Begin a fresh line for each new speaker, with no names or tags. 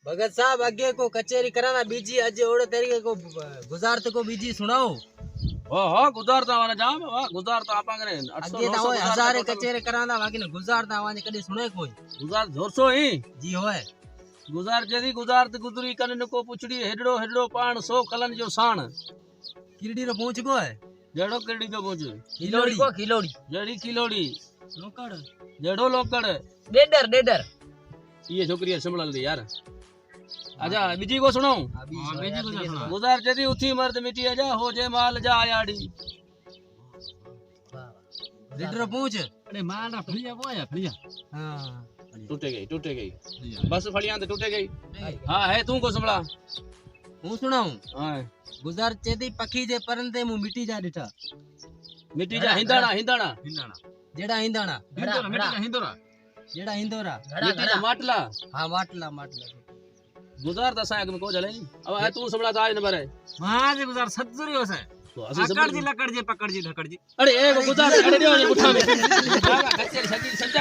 भगत साहब अगे को कचेरी कराना बीजी अजे ओड़े तरीके को गुजारत को बीजी सुनाओ
हो गुजारता वाला जाम वाह गुजारता आपा करे 800
अगे ता होय हजारे कचेरी कराना बाकी ने गुजारता वाने कदी सुने कोई
गुजार जोरसो ही
जी होय
गुजार जदी गुजारत गुजरी कन को पुछड़ी हेडड़ो हेडड़ो पाण सो कलन जो साण
किरडी रो पहुंच को है
जड़ो किरड़ी जो पहुंच
खिलोड़ी को खिलोड़ी
जड़ी किलोड़ी
लोकड़
जड़ो लोकड़
डेडर डेडर
ये छोकरी संभल दे यार आजा बीजी को सुनाऊं
बीजी को सुना
गुजार जदी उठी मर्द मिटी आजा हो जे माल जा आयाड़ी
डेडर पहुंच
अरे माल ना फलिया वो है फलिया
हां
टूटे गई बस फलियां ते टूटे गई हां है तू को संभला
हूं सुनाऊं
हां
गुजार चेदी पखी जे परंदे मु मिटी जा डिठा
मिटी जा हिंदाणा
जेड़ा हिंदाणा जेड़ा हिंदोरा
मिटी जा माटला
हां माटला
गुजार दसा में को जले अब है तू संभला आज नंबर है
वहां से गुजार सत्सुरी हो से
तो असली
अकड़ जी लकड़ जी पकड़ जी ढकड़ जी
अरे एक गुजार अड़े उठा में जागा कच्चे सच्ची सच्चा